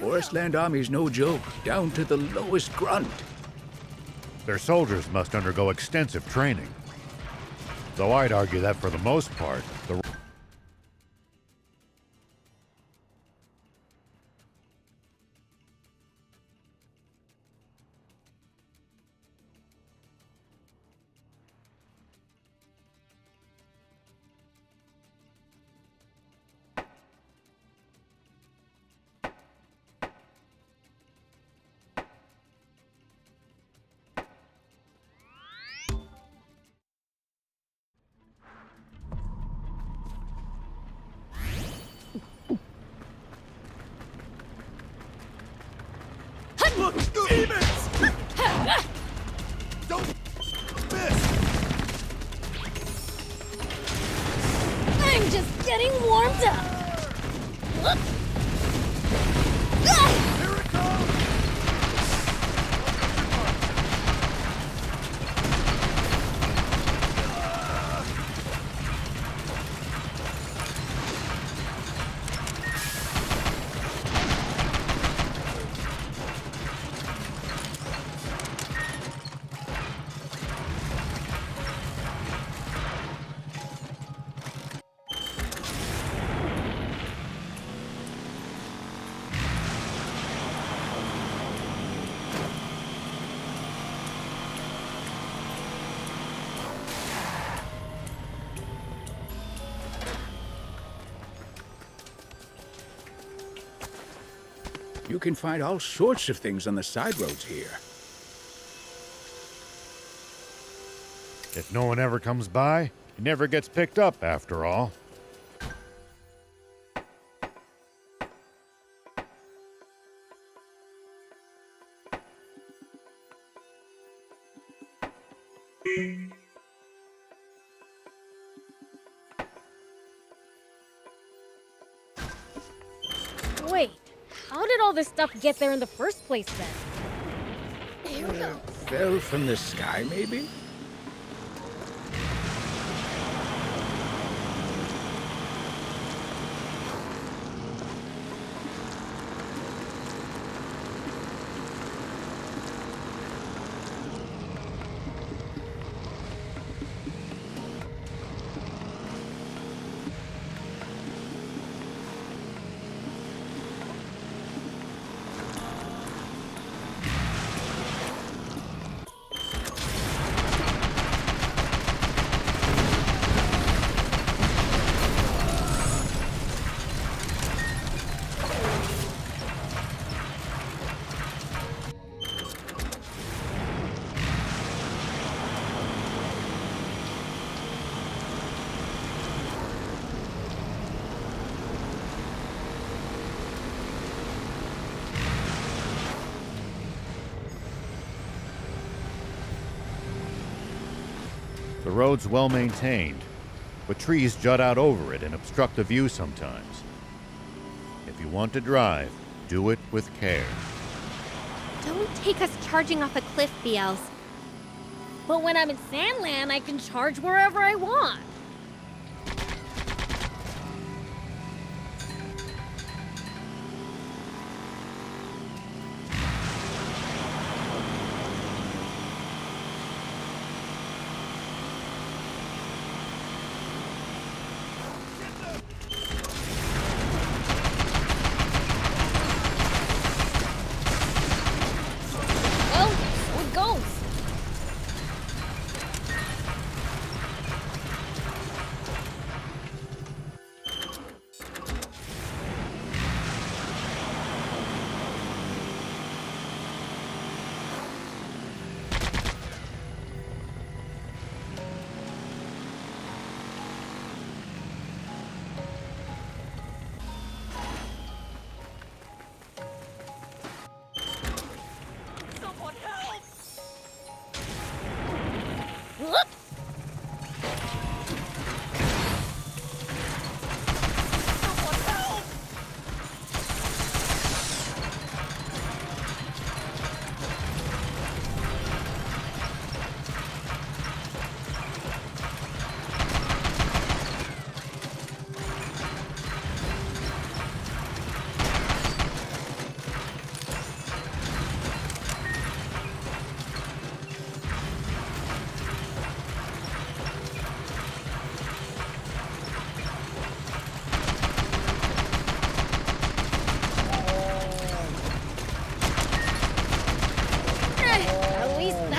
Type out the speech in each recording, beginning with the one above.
Forestland Army's no joke, down to the lowest grunt. Their soldiers must undergo extensive training. Though I'd argue that for the most part, the Look, demons! Don't miss! I'm just getting warmed up. Here it comes! You can find all sorts of things on the side roads here. if no one ever comes by, it never gets picked up after all. Wait, how did all this stuff get there in the first place then? Here we go. Fell from the sky, maybe? The road's well maintained, but trees jut out over it and obstruct the view sometimes. If you want to drive, do it with care. Don't take us charging off a cliff, Beelz. But when I'm in Sandland, I can charge wherever I want. Well, so it goes.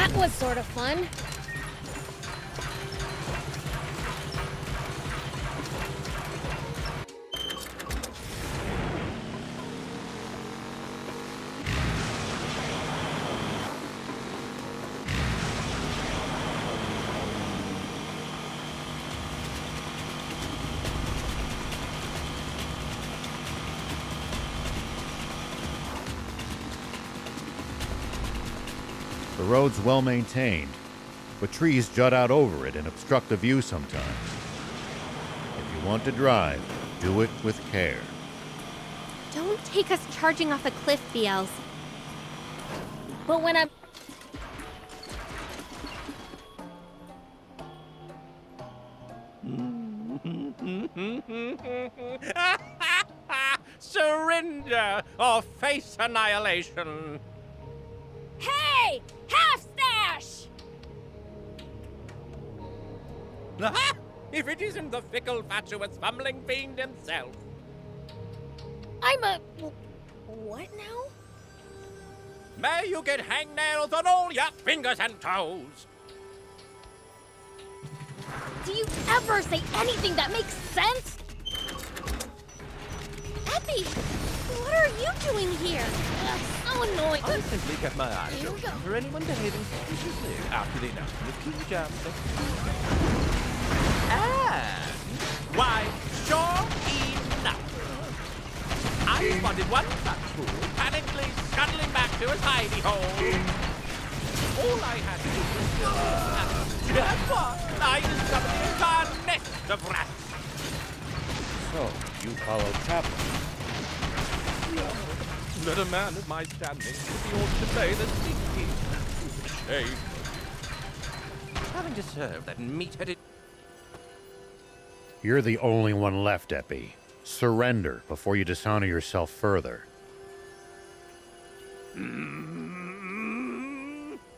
That was sort of fun. The road's well maintained, but trees jut out over it and obstruct the view sometimes. If you want to drive, do it with care. Don't take us charging off a cliff, Beelz. But when I'm... Surrender or face annihilation. Hey! Half stash! If it isn't the fickle, fatuous, fumbling fiend himself. I'm a... What now? May you get hangnails on all your fingers and toes. Do you ever say anything that makes sense? Epi, what are you doing here? Ugh, so annoying. I simply kept my eyes Here we open go. for anyone behaving suspiciously after the announcement of King Jamster. And why, sure enough, I spotted one such fool panically scuttling back to his hidey hole. All I had to do was and what? I discovered the entire nest of rats. So, you follow Chaplin. Let a man of my standing be ordered to play the sneaky. Shame. Having to serve that meat-headed... You're the only one left, Epi. Surrender before you dishonor yourself further.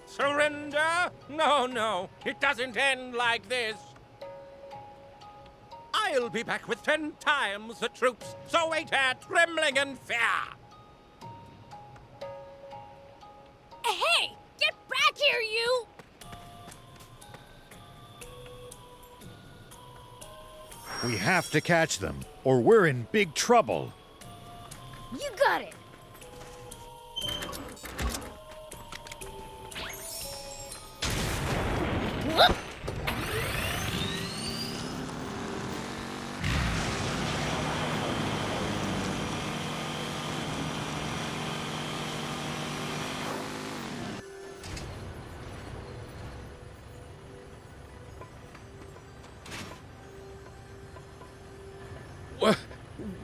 Surrender? No, no. It doesn't end like this. I'll be back with 10 times the troops, so wait here, trembling in fear. Hey! Get back here, you! We have to catch them, or we're in big trouble. You got it! Whoop!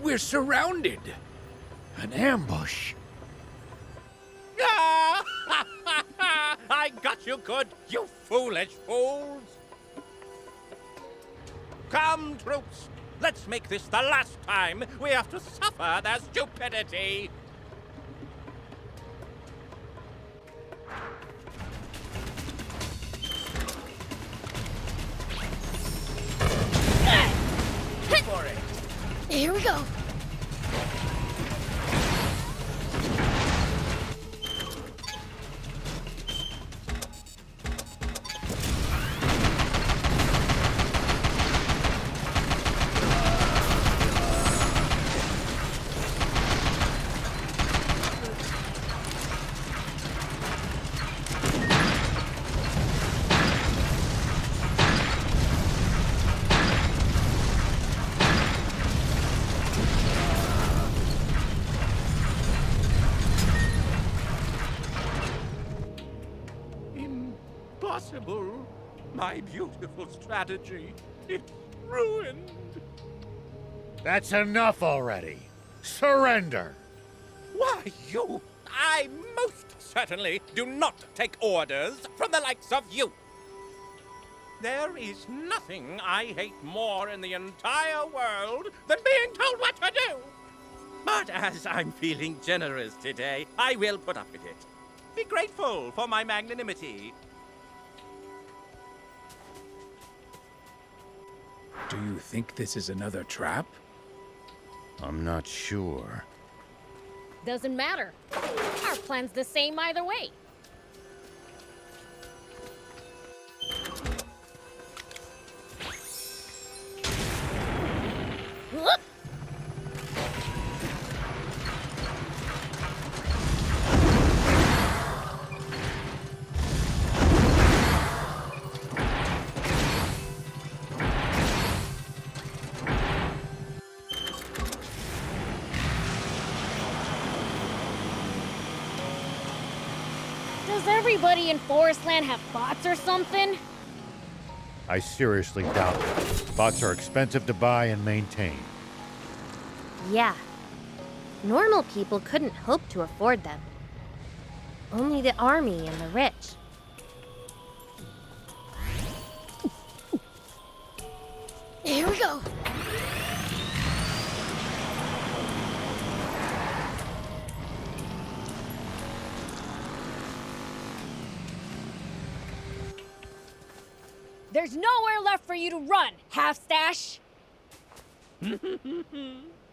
We're surrounded. An ambush. Ah! I got you good, you foolish fools. Come, troops. Let's make this the last time we have to suffer their stupidity. For it. Here we go. Impossible. My beautiful strategy. It's ruined. That's enough already. Surrender. Why, you... I most certainly do not take orders from the likes of you. There is nothing I hate more in the entire world than being told what to do. But as I'm feeling generous today, I will put up with it. Be grateful for my magnanimity. Do you think this is another trap? I'm not sure. Doesn't matter. Our plan's the same either way. Does everybody in Forestland have bots or something? I seriously doubt it. Bots are expensive to buy and maintain. Yeah. Normal people couldn't hope to afford them. Only the army and the rich. Here we go. There's nowhere left for you to run, half-stash.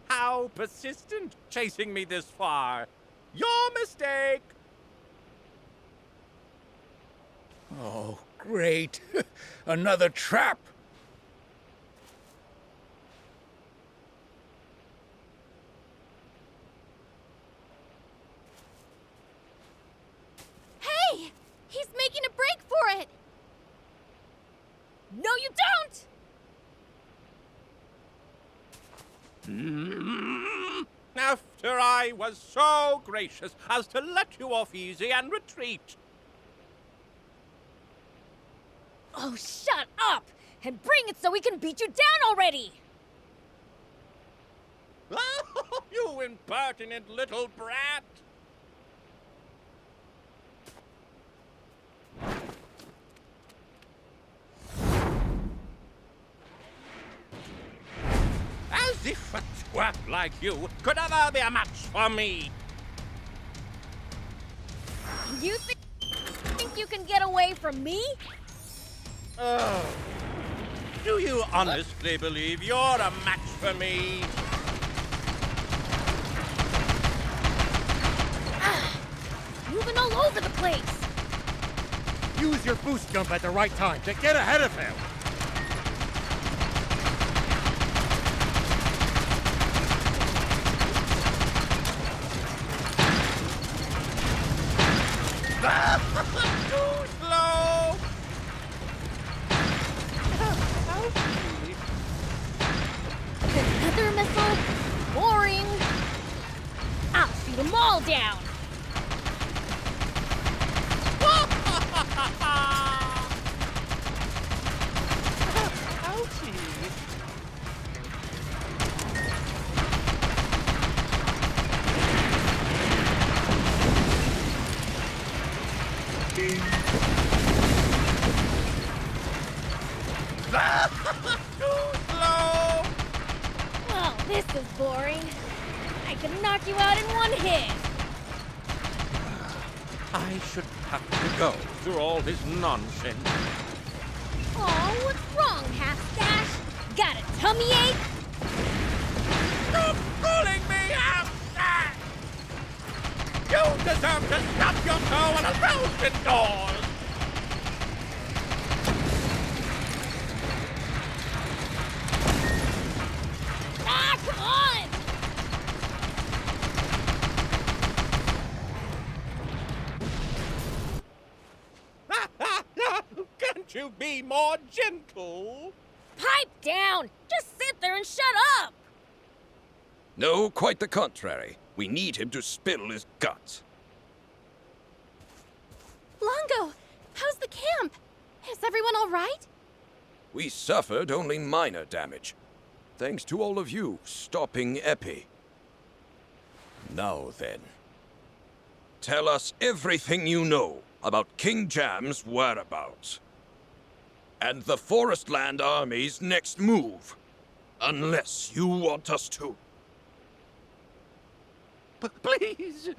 How persistent, chasing me this far. Your mistake. Oh, great. Another trap. Hey! He's making a break for it! No, you don't! After I was so gracious as to let you off easy and retreat. Oh, shut up! And bring it so we can beat you down already! You impertinent little brat! As if a twerp like you could ever be a match for me! You think you can get away from me? Oh. Do you honestly believe you're a match for me? Moving all over the place! Use your boost jump at the right time to get ahead of him. Too slow! Another missile? Boring! I'll shoot them all down! Too slow! Well, this is boring. I can knock you out in one hit. I should have to go through all this nonsense. Oh, what's wrong, half-stash? Got a tummy ache? Stop calling me half-stash! You deserve to stub your toe on a roast indoors! Ah, come on! Can't you be more gentle? Pipe down! Just sit there and shut up! No, quite the contrary. We need him to spill his guts. Longo, how's the camp? Is everyone all right? We suffered only minor damage, thanks to all of you stopping Epi. Now then, tell us everything you know about King Jam's whereabouts. And the Forestland Army's next move. Unless you want us to. Please,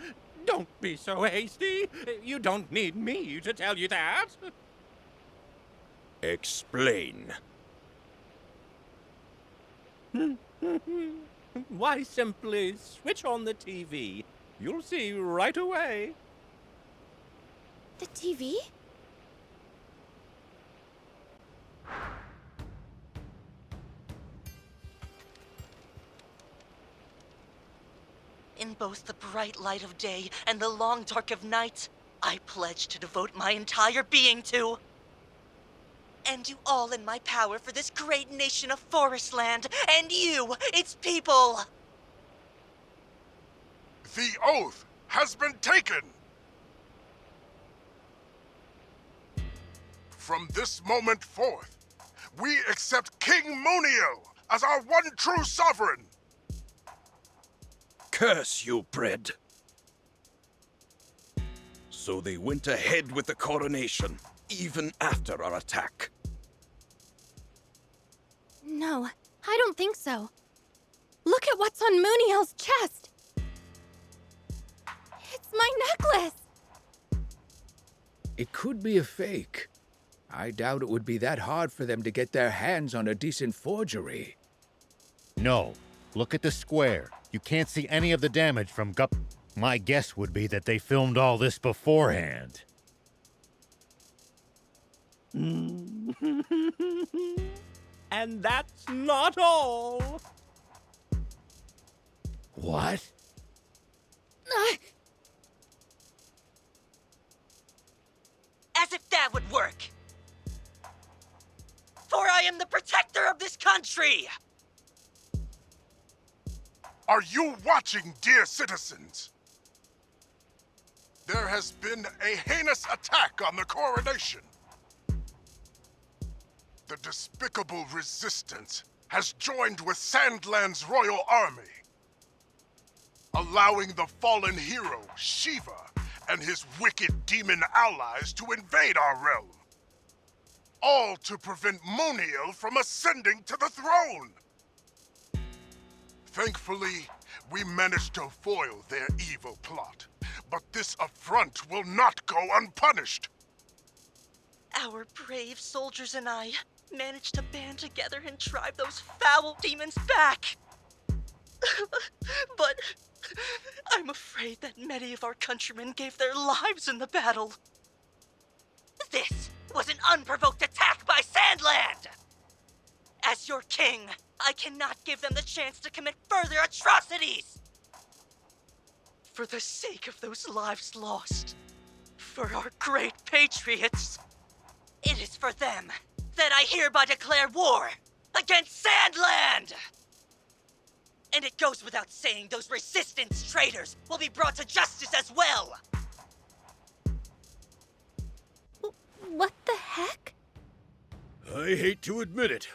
don't be so hasty. You don't need me to tell you that. Explain. Why, simply switch on the TV. You'll see right away. The TV? In both the bright light of day and the long dark of night, I pledge to devote my entire being to and do all in my power for this great nation of Forestland and you, its people. The oath has been taken. From this moment forth, we accept King Moniel as our one true sovereign. Curse you, Bread. So they went ahead with the coronation, even after our attack. No, I don't think so. Look at what's on Mooniel's chest. It's my necklace. It could be a fake. I doubt it would be that hard for them to get their hands on a decent forgery. No. Look at the square. You can't see any of the damage from Gup. My guess would be that they filmed all this beforehand. And that's not all. What? As if that would work. For I am the protector of this country! Are you watching, dear citizens? There has been a heinous attack on the coronation. The despicable resistance has joined with Sandland's royal army, allowing the fallen hero, Shiva, and his wicked demon allies to invade our realm. All to prevent Moniel from ascending to the throne. Thankfully, we managed to foil their evil plot, but this affront will not go unpunished. Our brave soldiers and I managed to band together and drive those foul demons back. But I'm afraid that many of our countrymen gave their lives in the battle. This was an unprovoked attack by Sandland! As your king, I cannot give them the chance to commit further atrocities! For the sake of those lives lost, for our great patriots, it is for them that I hereby declare war against Sandland! And it goes without saying those resistance traitors will be brought to justice as well! What the heck? I hate to admit it,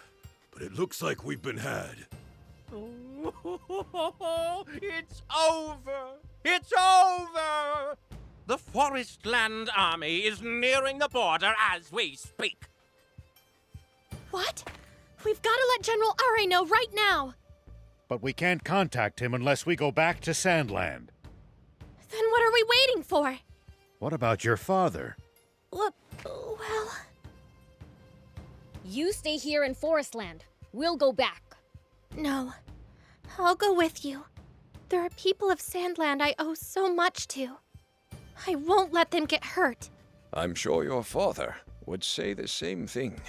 but it looks like we've been had. It's over! It's over! The Forestland army is nearing the border as we speak. What? We've got to let General Are know right now. But we can't contact him unless we go back to Sandland. Then what are we waiting for? What about your father? Well... You stay here in Forestland. We'll go back. No. I'll go with you. There are people of Sandland I owe so much to. I won't let them get hurt. I'm sure your father would say the same thing.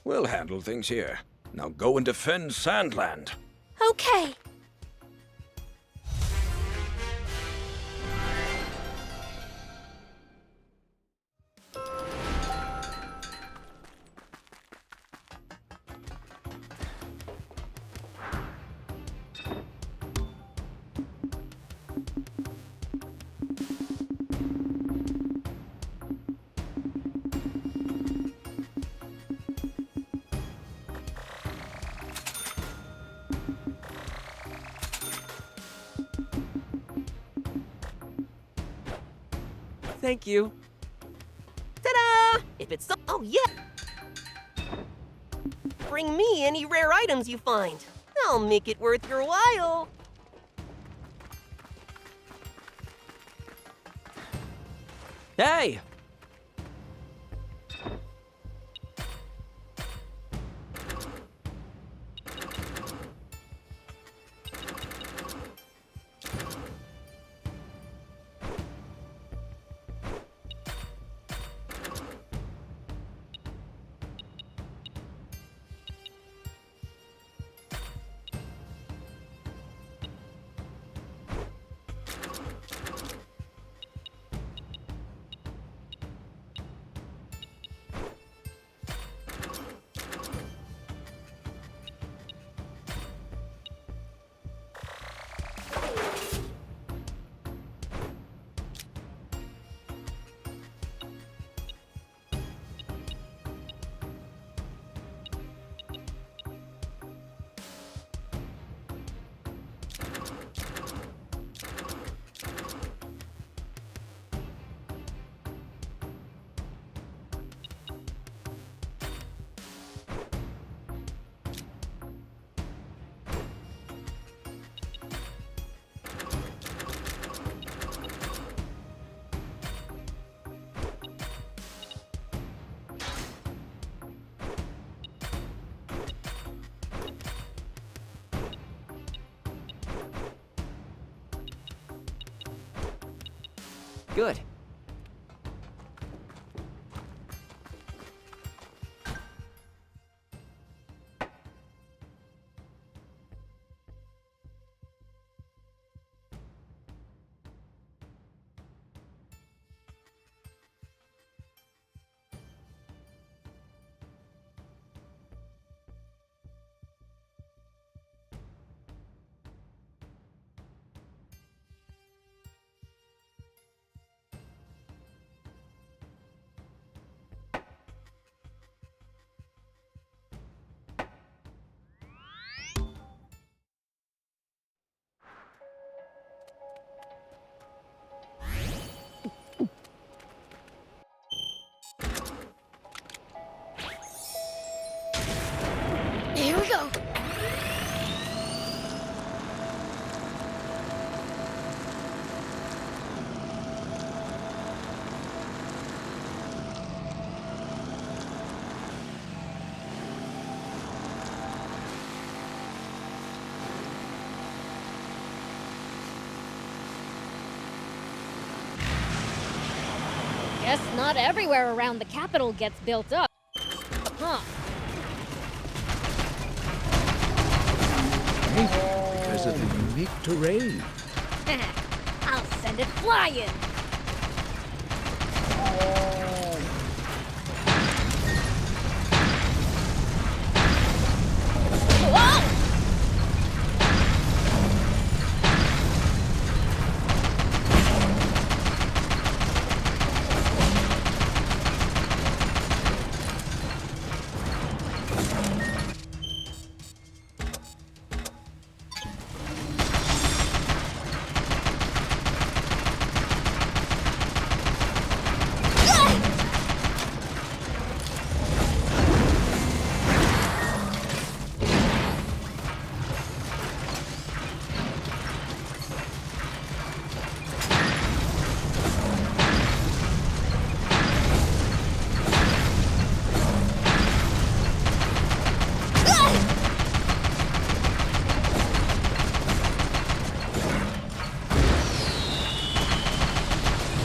We'll handle things here. Now go and defend Sandland. Okay. Thank you. Ta-da! If it's so... Oh, yeah! Bring me any rare items you find. I'll make it worth your while. Hey! Good. Here we go. Guess not everywhere around the capital gets built up. Huh. Because of the unique terrain. I'll send it flying. Whoa!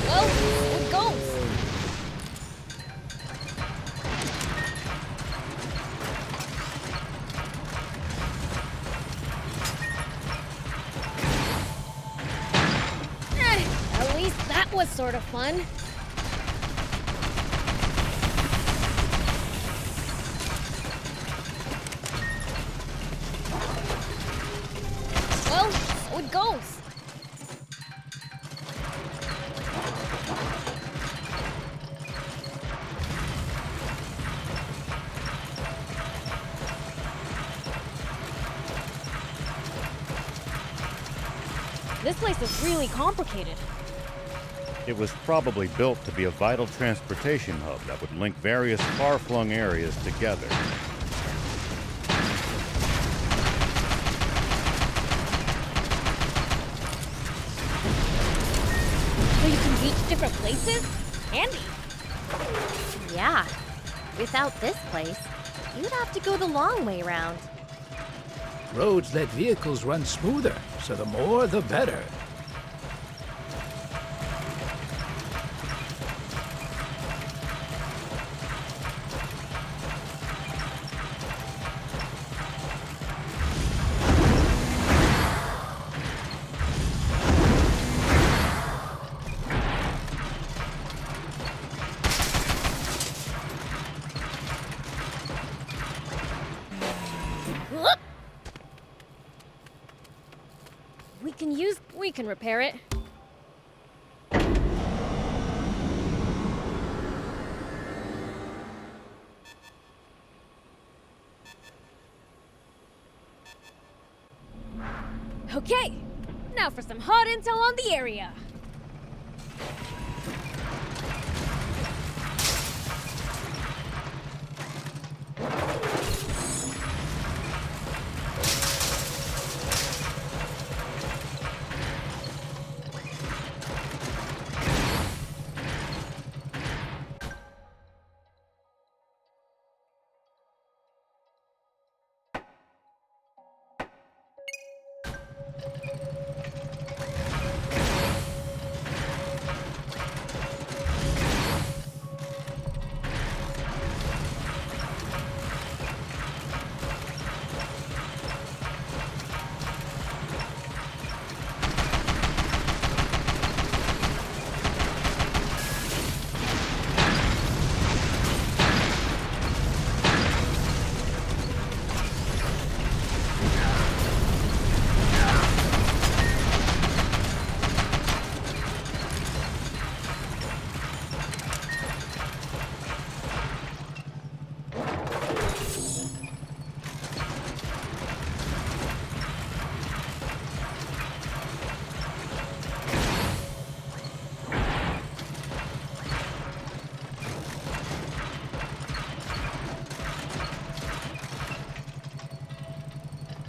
Well, it goes. At least that was sort of fun. Well, so it goes. This place is really complicated. It was probably built to be a vital transportation hub that would link various far-flung areas together. So you can reach different places? Handy. Yeah. Without this place, you'd have to go the long way around. Roads let vehicles run smoother, so the more the better. Whoop! We can repair it. Okay, now for some hot intel on the area.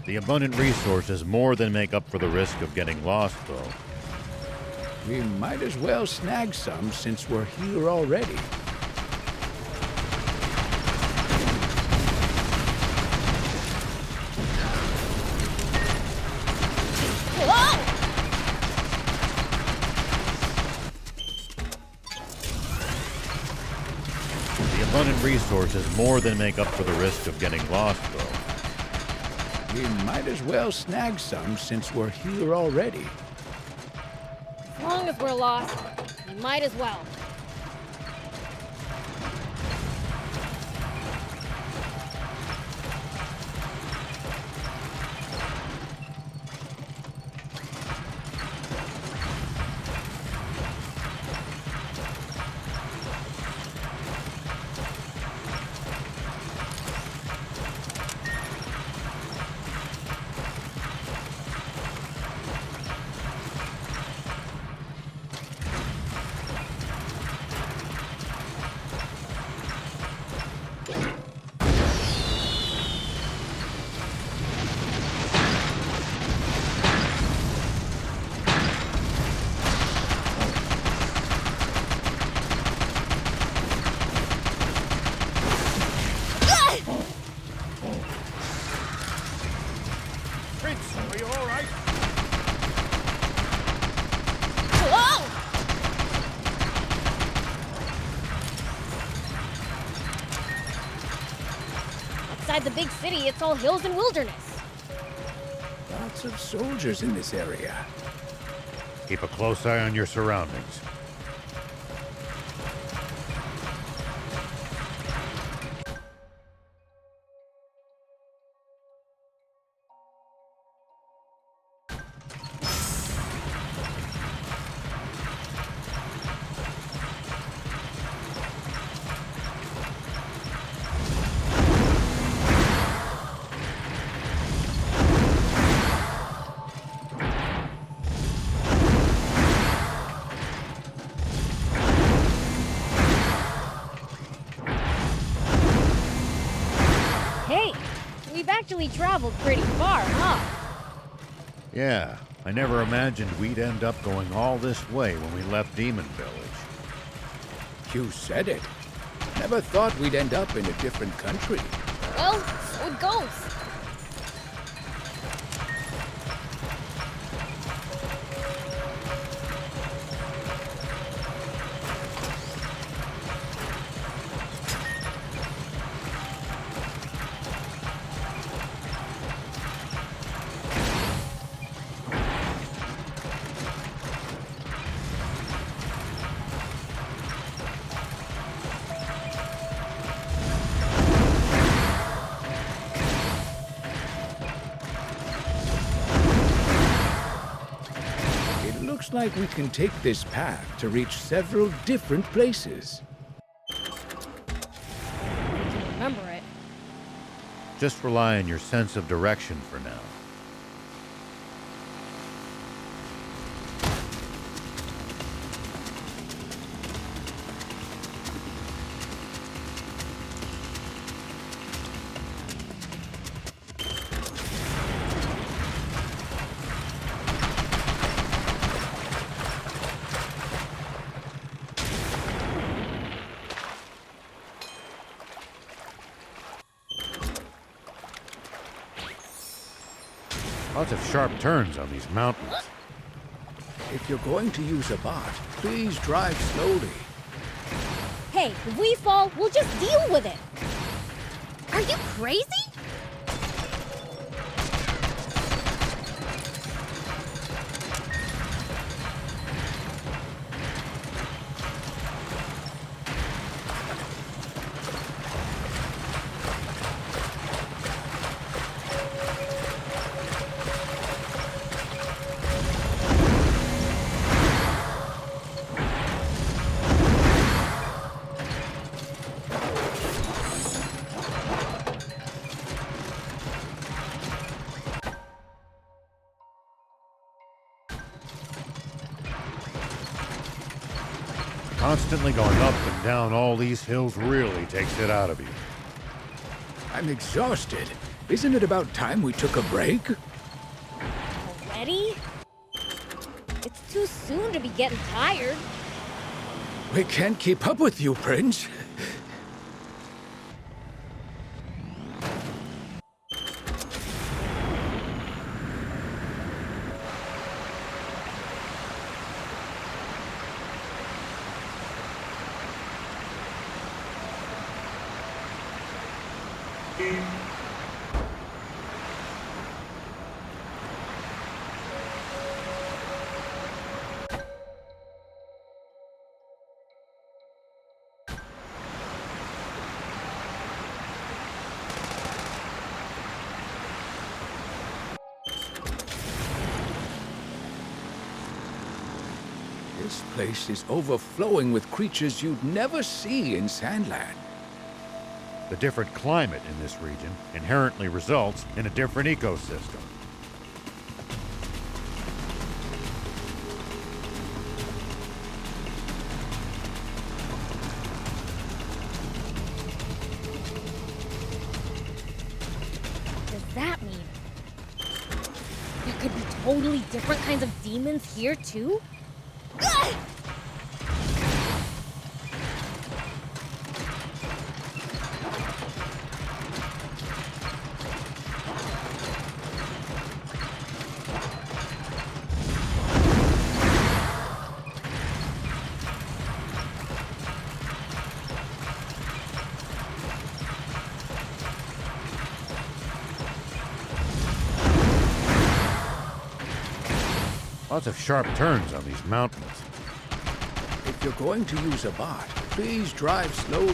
The abundant resources more than make up for the risk of getting lost, though. We might as well snag some since we're here already. The abundant resources more than make up for the risk of getting lost, though. We might as well snag some since we're here already. As long as we're lost, we might as well. Prince, are you all right? Outside the big city, it's all hills and wilderness. Lots of soldiers in this area. Keep a close eye on your surroundings. Hey, we've actually traveled pretty far, huh? Yeah, I never imagined we'd end up going all this way when we left Demon Village. You said it. Never thought we'd end up in a different country. Well, so it goes. Looks like we can take this path to reach several different places. Remember it. Just rely on your sense of direction for now. Lots of sharp turns on these mountains. If you're going to use a bot, please drive slowly. Hey, if we fall, we'll just deal with it. Are you crazy? Constantly going up and down all these hills really takes it out of you. I'm exhausted. Isn't it about time we took a break? Already? It's too soon to be getting tired. We can't keep up with you, Prince. This place is overflowing with creatures you'd never see in Sandland. The different climate in this region inherently results in a different ecosystem. What does that mean? There could be totally different kinds of demons here, too? Lots of sharp turns on these mountains. If you're going to use a bot, please drive slowly.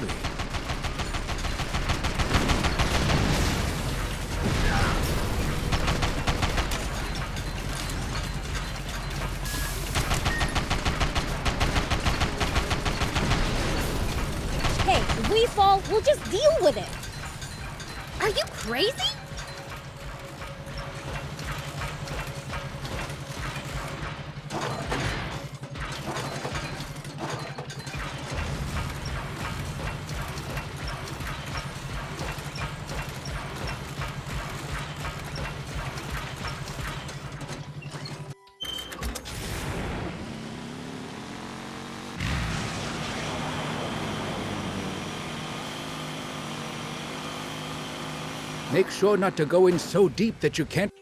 Hey, if we fall, we'll just deal with it. Are you crazy? Make sure not to go in so deep that you can't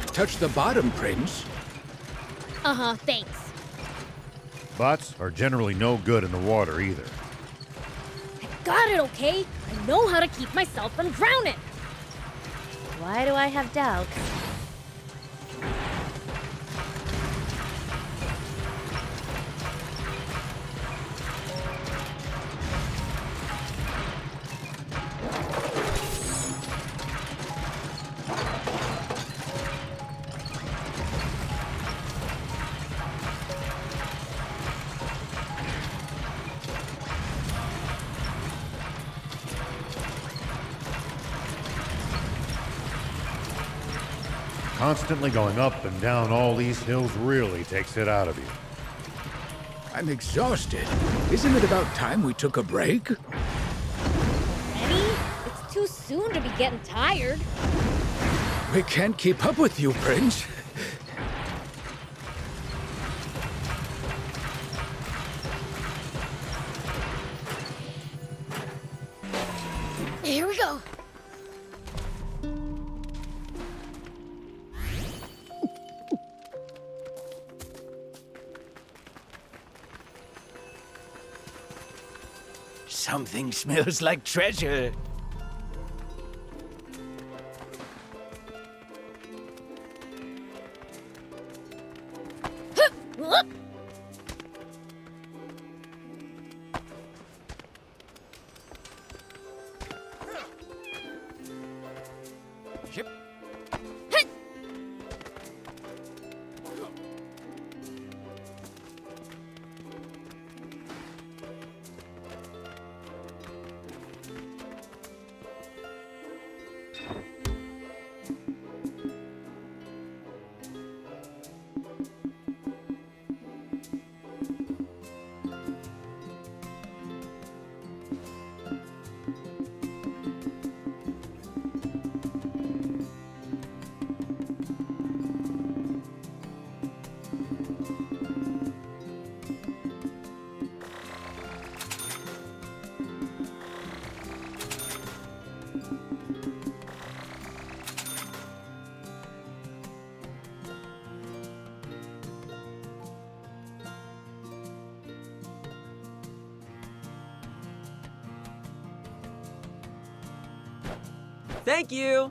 touch the bottom, Prince. Uh-huh, thanks. Bots are generally no good in the water either. Got it, okay? I know how to keep myself from drowning. Why do I have doubts? Constantly going up and down all these hills really takes it out of you. I'm exhausted. Isn't it about time we took a break? Already? It's too soon to be getting tired. We can't keep up with you, Prince. Here we go. Something smells like treasure. Thank you!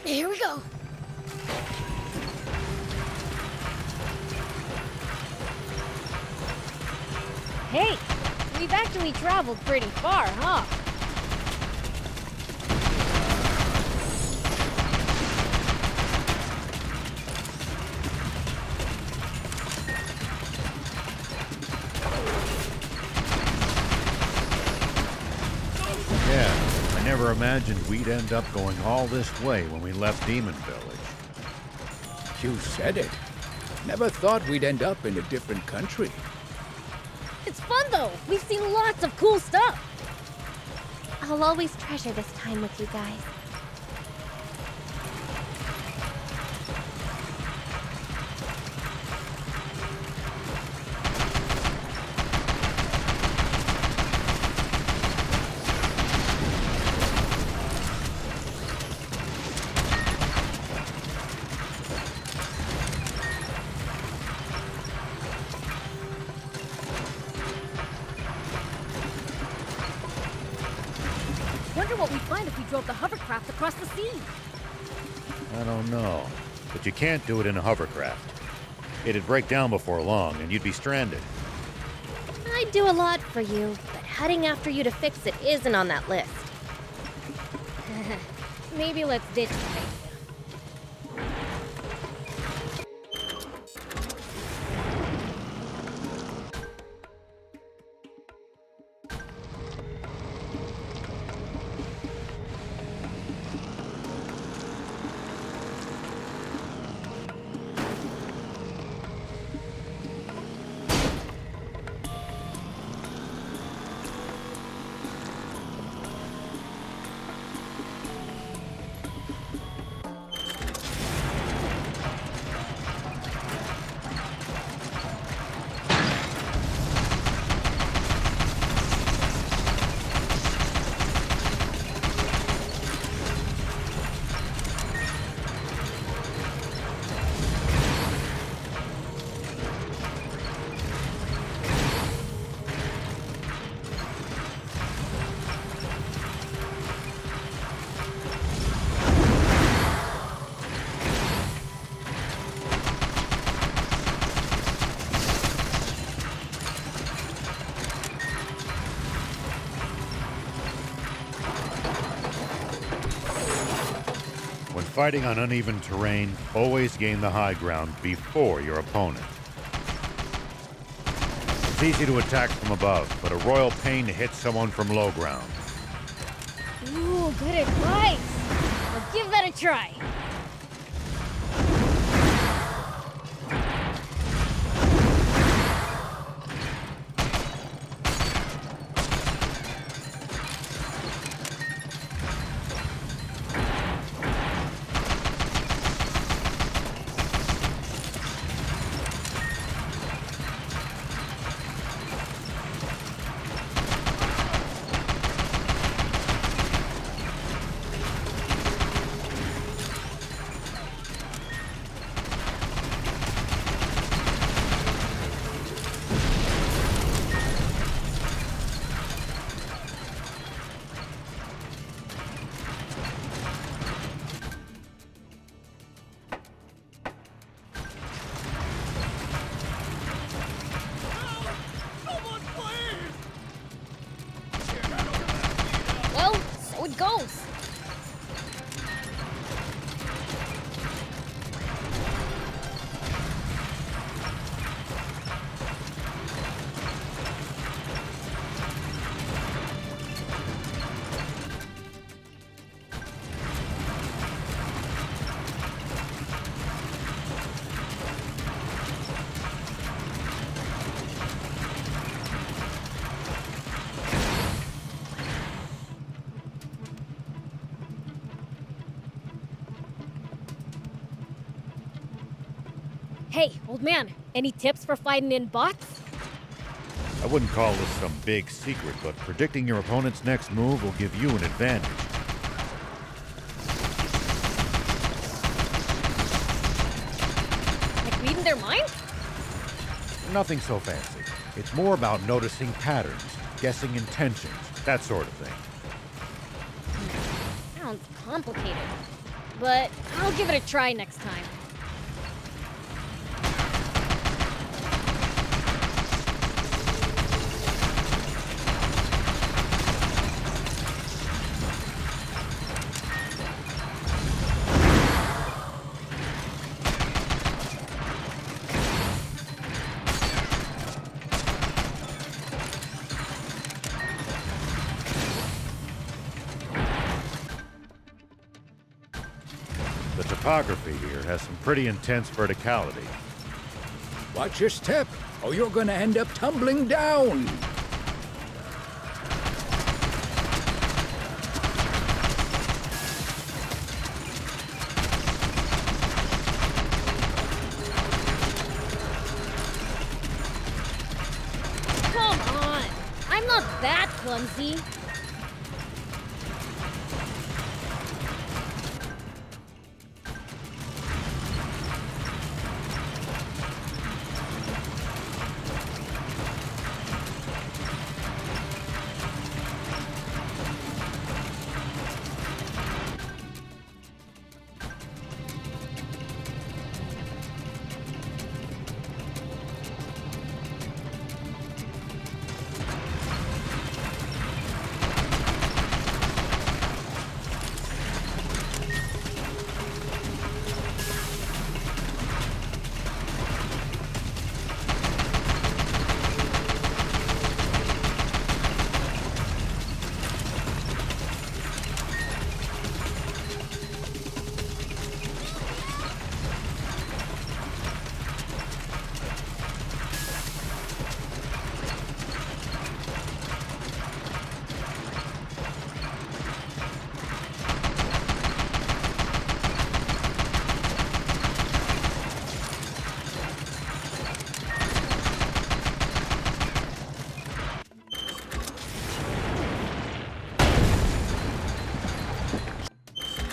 Here we go. Hey, we've actually traveled pretty far, huh? Yeah, I never imagined we'd end up going all this way when we left Demon Village. You said it. Never thought we'd end up in a different country. It's fun though. We've seen lots of cool stuff. I'll always treasure this time with you guys. Wonder what we'd find if we drove the hovercraft across the sea. I don't know, but you can't do it in a hovercraft. It'd break down before long, and you'd be stranded. I'd do a lot for you, but heading after you to fix it isn't on that list. Maybe let's ditch the idea. fighting on uneven terrain, always gain the high ground before your opponent. It's easy to attack from above, but a royal pain to hit someone from low ground. Ooh, good advice. I'll give that a try. Well, so it goes. Hey, old man, any tips for fighting in bots? I wouldn't call this some big secret, but predicting your opponent's next move will give you an advantage. Like reading their mind? Nothing so fancy. It's more about noticing patterns, guessing intentions, that sort of thing. Sounds complicated. But I'll give it a try next time. The topography here has some pretty intense verticality. Watch your step, or you're gonna end up tumbling down. Come on! I'm not that clumsy.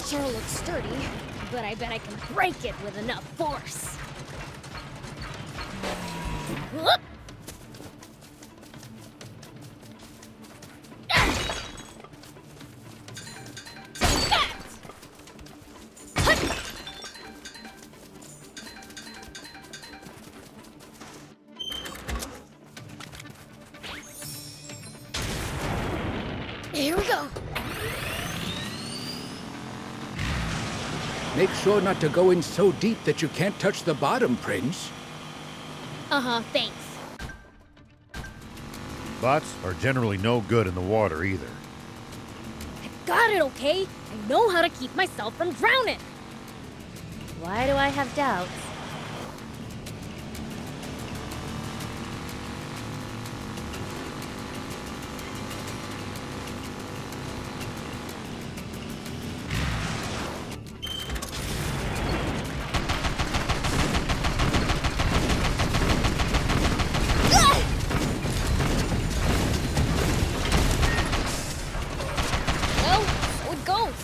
Sure looks sturdy, but I bet I can break it with enough force. Whoop! Here we go. Make sure not to go in so deep that you can't touch the bottom, Prince. Uh-huh, thanks. Bots are generally no good in the water either. I got it, okay? I know how to keep myself from drowning. Why do I have doubts? Well, so it goes.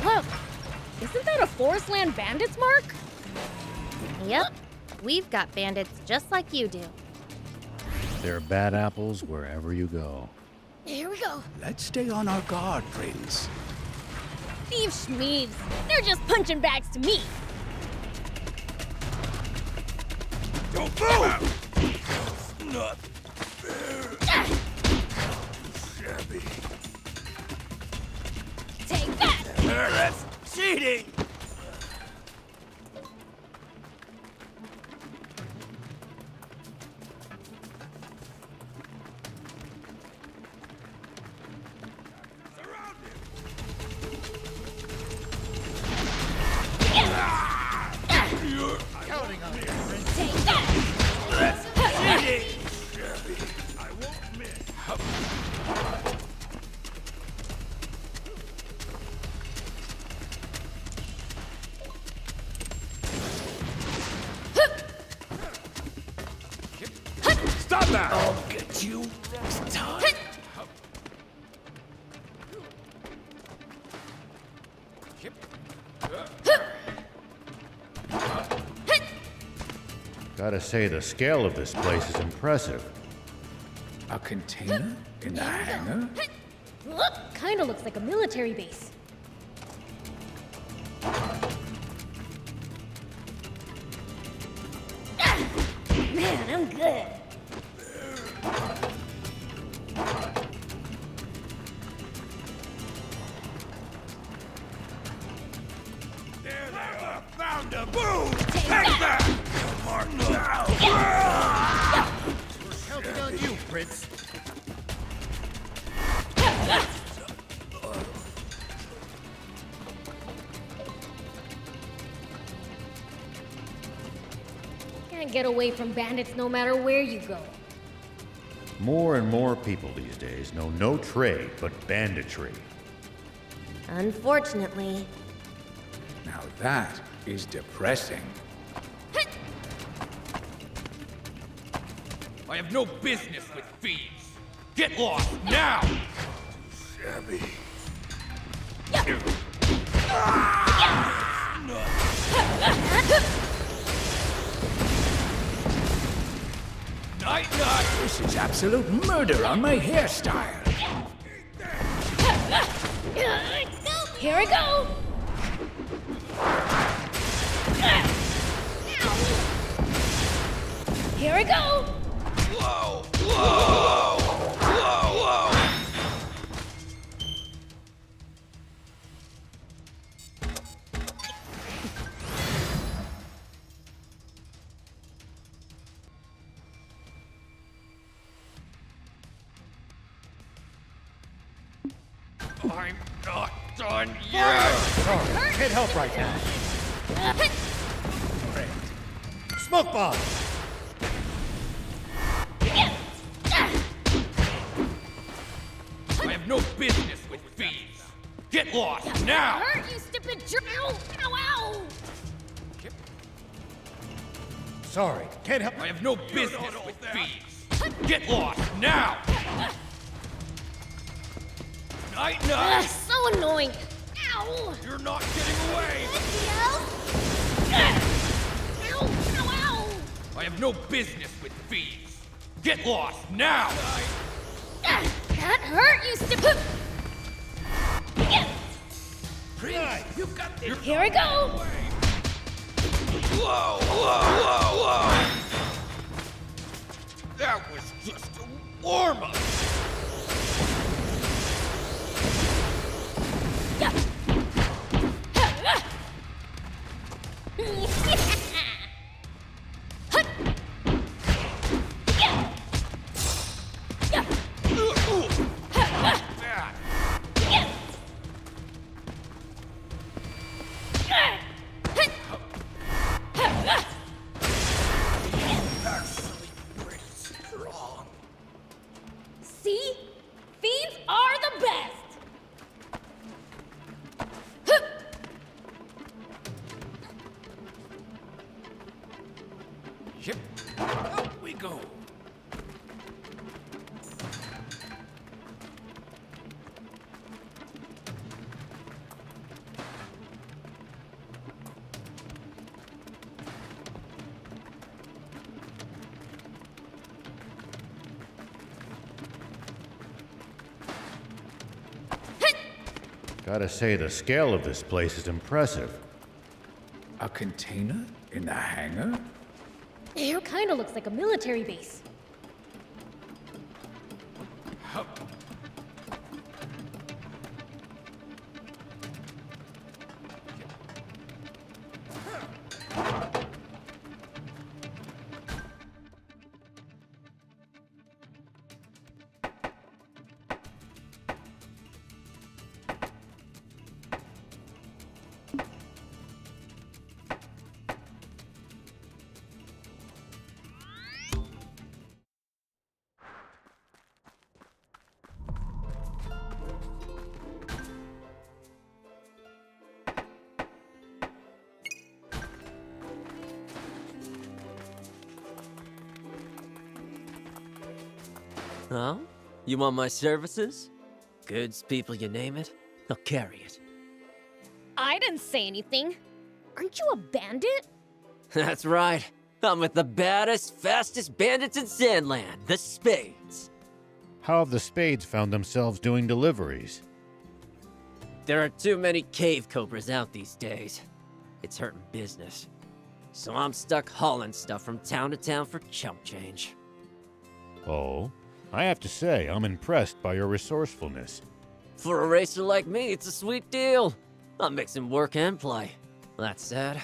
Look, isn't that a Forestland Bandits mark? Yep, we've got bandits just like you do. There are bad apples wherever you go. Here we go. Let's stay on our guard, Prince. Thieves schmeeves. They're just punching bags to me. Don't move! Not fair. Shabby. Take that! That's cheating! Counting on you. Take that! Cheating! Shabby. I won't miss. Stop that! I'll get you next time. Gotta say, the scale of this place is impressive. A container in the hangar? Look, kinda looks like a military base. Man, I'm good. There they are. Found a boom! Take Take that! that! Mark now! We're counting on you, Prince. Can't get away from bandits no matter where you go. More and more people these days know no trade but banditry. Unfortunately. Now that is depressing. I have no business with thieves. Get lost now! Shabby. Night, night! This is absolute murder on my hairstyle. Here I go! Here I go! Whoa! Whoa! Whoa! Whoa! I'm not done yet! Sorry, can't help right now. Smoke bomb! I have no business with thieves. Get lost now! Hurt, you stupid jerk! Ow! Ow! Ow! Sorry, can't help. I have no business with thieves. Get lost now! Night, Ugh, night! so annoying! Ow! You're not getting away! Ow! Ow! Ow! I have no business with Get lost now! That hurt, you stupid! Prince, you've got this. Here we go! Whoa, whoa, whoa, whoa! That was just a warm-up. See? Fiends are the best! Yep. Out we go. Gotta say, the scale of this place is impressive. A container in the hangar? Here kinda looks like a military base. Huh? You want my services? Goods, people, you name it, I'll carry it. I didn't say anything. Aren't you a bandit? That's right. I'm with the baddest, fastest bandits in Sandland, the Spades. How have the Spades found themselves doing deliveries? There are too many cave cobras out these days. It's hurting business. So I'm stuck hauling stuff from town to town for chump change. Oh? I have to say, I'm impressed by your resourcefulness. For a racer like me, it's a sweet deal. I'm mixing work and play. That said,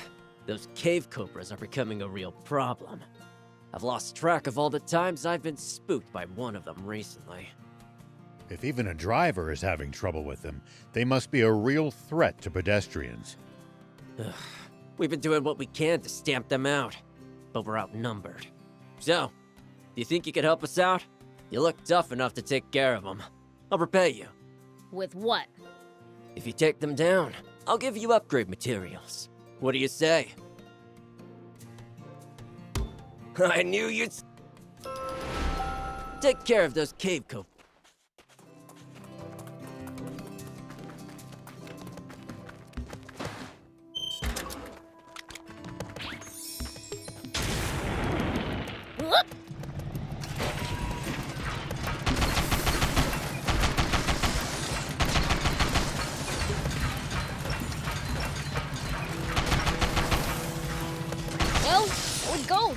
those cave cobras are becoming a real problem. I've lost track of all the times I've been spooked by one of them recently. If even a driver is having trouble with them, they must be a real threat to pedestrians. Ugh. We've been doing what we can to stamp them out, but we're outnumbered. So, do you think you could help us out? You look tough enough to take care of them. I'll repay you. With what? If you take them down, I'll give you upgrade materials. What do you say? I knew you'd... Take care of those cave cobras. Well, so it goes.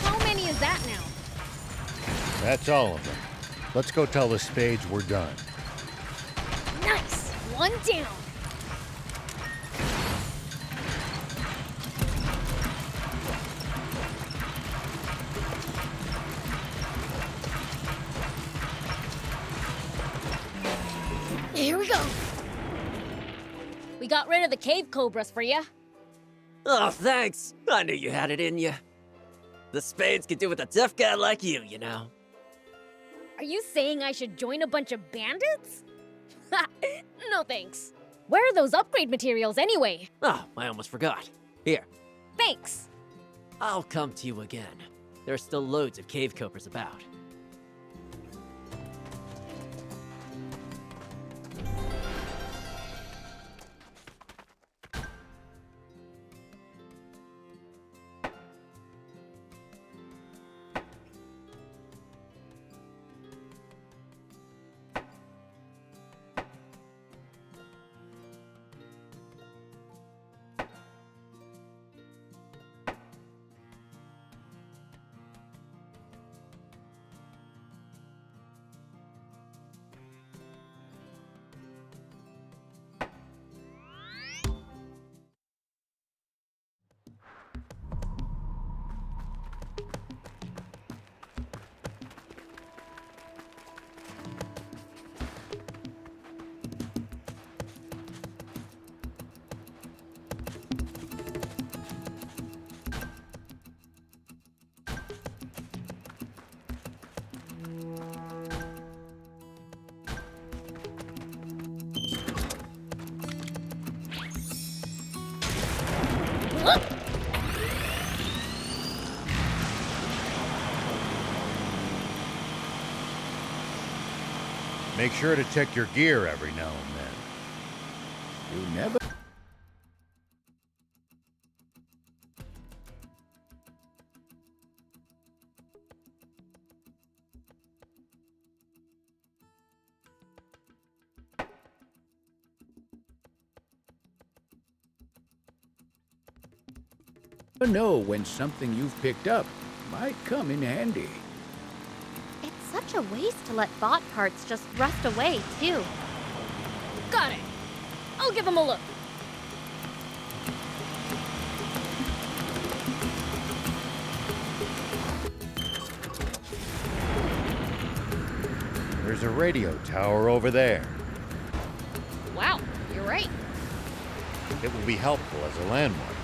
How many is that now? That's all of them. Let's go tell the Spades we're done. Nice! One down. Here we go. We got rid of the cave cobras for ya. Oh, thanks. I knew you had it in you. The Spades could do with a tough guy like you, you know. Are you saying I should join a bunch of bandits? No thanks. Where are those upgrade materials anyway? Oh, I almost forgot. Here, Thanks. I'll come to you again. There are still loads of cave cobras about. Make sure to check your gear every now and then. You never... know when something you've picked up might come in handy. It's such a waste to let bot parts just rust away, too. Got it. I'll give him a look. There's a radio tower over there. Wow, you're right. It will be helpful as a landmark.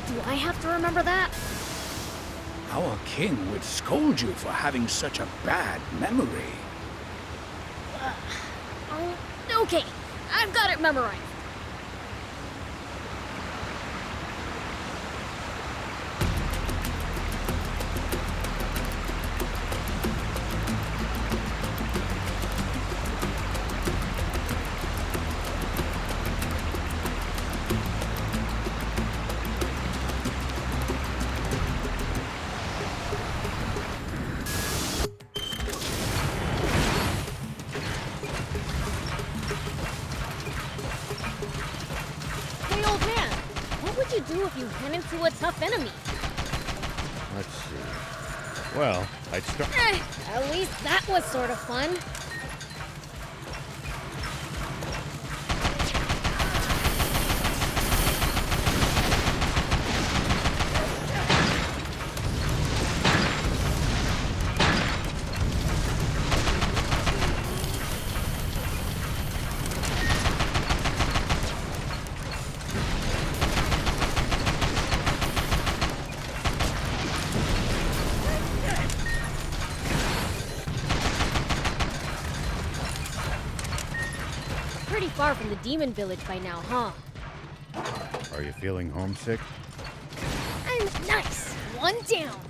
Do I have to remember that? Our king would scold you for having such a bad memory. Okay, I've got it memorized. If you ran into a tough enemy. Let's see. Well, I'd start... At least that was sort of fun. Pretty far from the demon village by now, huh? Are you feeling homesick? I'm nice. One down.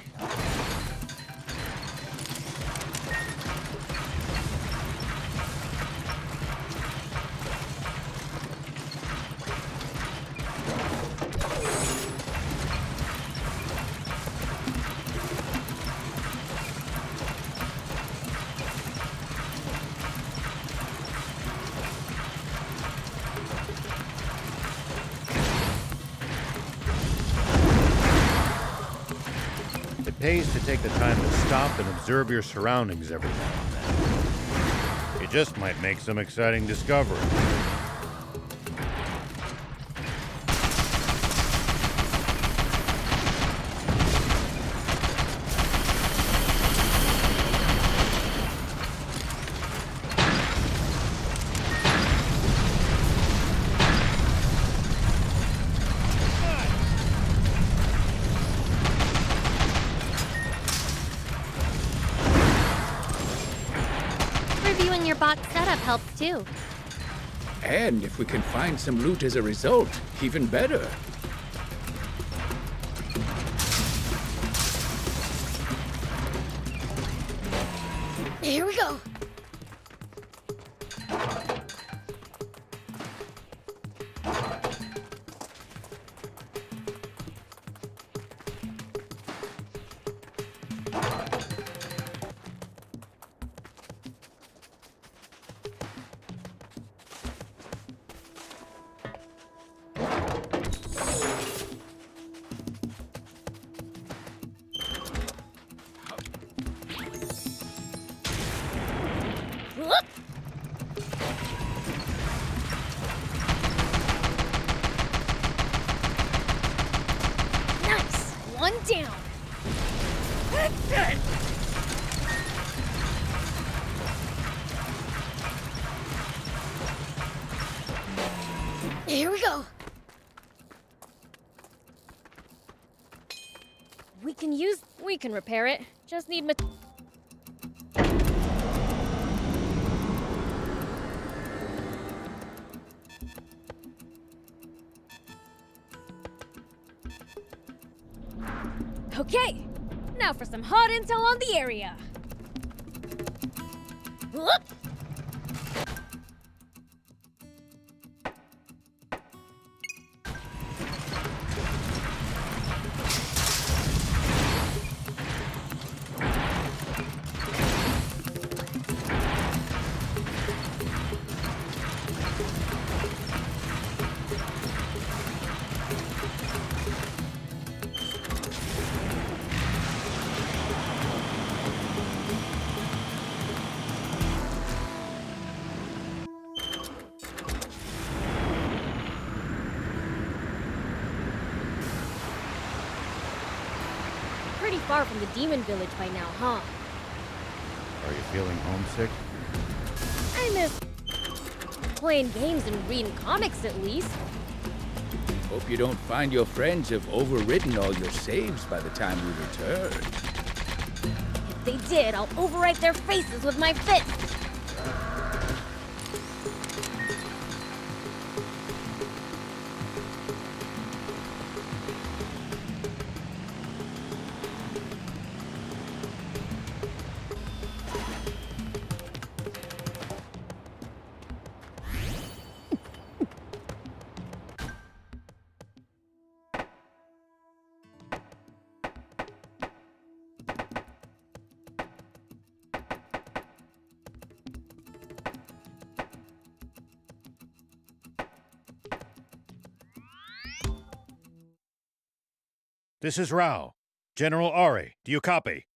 It pays to take the time to stop and observe your surroundings every now and then. You just might make some exciting discoveries. Reviewing your bot setup helps too. And if we can find some loot as a result, even better. Here we go. Whoop. Nice. One down. Here we go. We can repair it. Just need Okay, now for some hot intel on the area. Whoop. far from the demon village by now, huh? Are you feeling homesick? I miss playing games and reading comics at least. Hope you don't find your friends have overridden all your saves by the time we return. If they did, I'll overwrite their faces with my fist. This is Rao. General Ari, do you copy?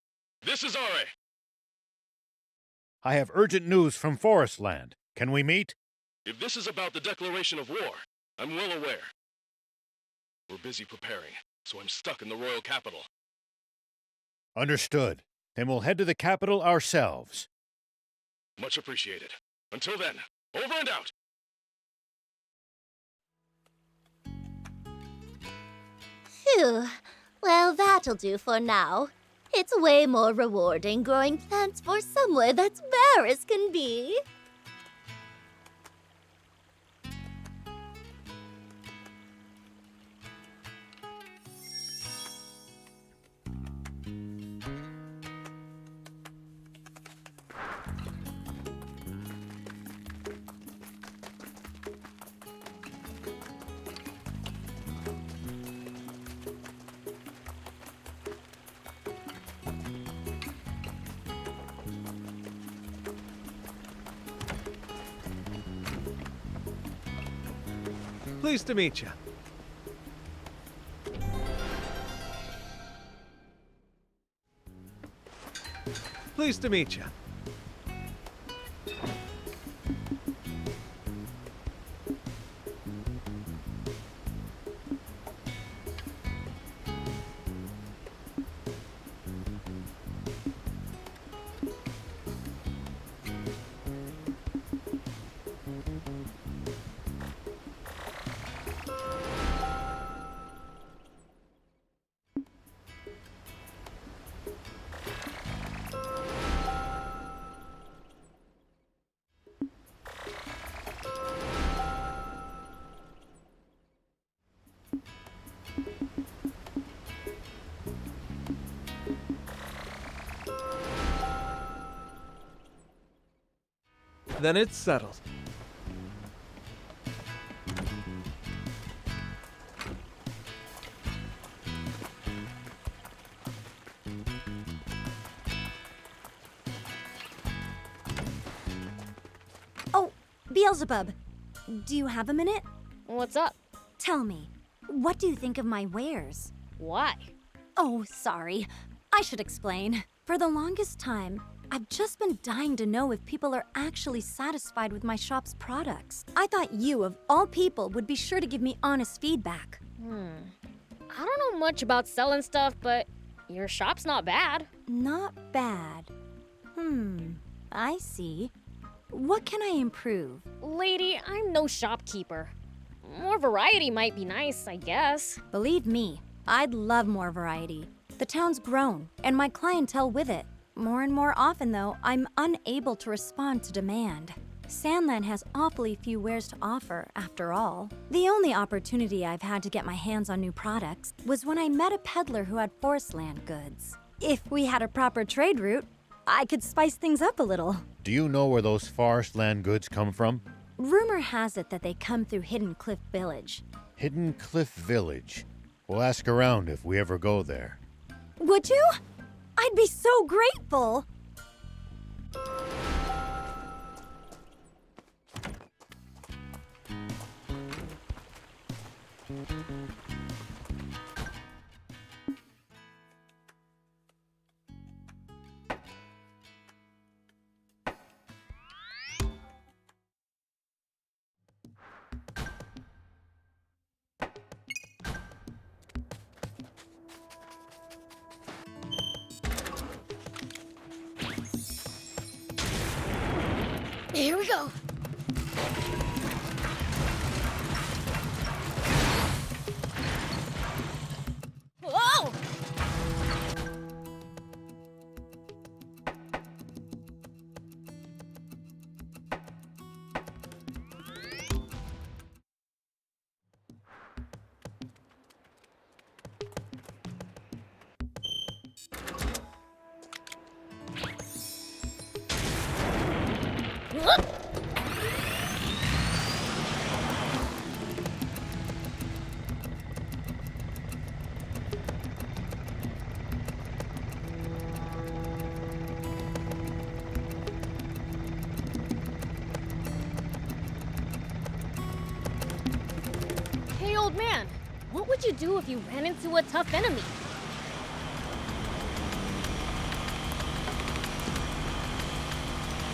This is Ari. I have urgent news from Forestland. Can we meet? If this is about the declaration of war, I'm well aware. We're busy preparing, so I'm stuck in the royal capital. Understood. Then we'll head to the capital ourselves. Much appreciated. Until then, over and out! Phew. Well, that'll do for now. It's way more rewarding growing plants for somewhere that's bare as can be. Pleased to meet you. Pleased to meet you. Then it's settled. Oh, Beelzebub, do you have a minute? What's up? Tell me, what do you think of my wares? Why? Oh, sorry. I should explain. For the longest time, I've just been dying to know if people are actually satisfied with my shop's products. I thought you, of all people, would be sure to give me honest feedback. I don't know much about selling stuff, but your shop's not bad. Not bad. I see. What can I improve? Lady, I'm no shopkeeper. More variety might be nice, I guess. Believe me, I'd love more variety. The town's grown, and my clientele with it. More and more often, though, I'm unable to respond to demand. Sandland has awfully few wares to offer, after all. The only opportunity I've had to get my hands on new products was when I met a peddler who had Forestland goods. If we had a proper trade route, I could spice things up a little. Do you know where those Forestland goods come from? Rumor has it that they come through Hidden Cliff Village. Hidden Cliff Village. We'll ask around if we ever go there. Would you? I'd be so grateful! Here we go. Whoa! Hey, old man, what would you do if you ran into a tough enemy?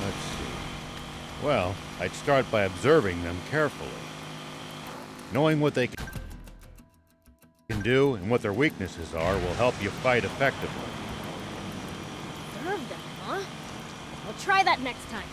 Let's see. Well, I'd start by observing them carefully. Knowing what they can do and what their weaknesses are will help you fight effectively. Observe them, huh? I'll try that next time.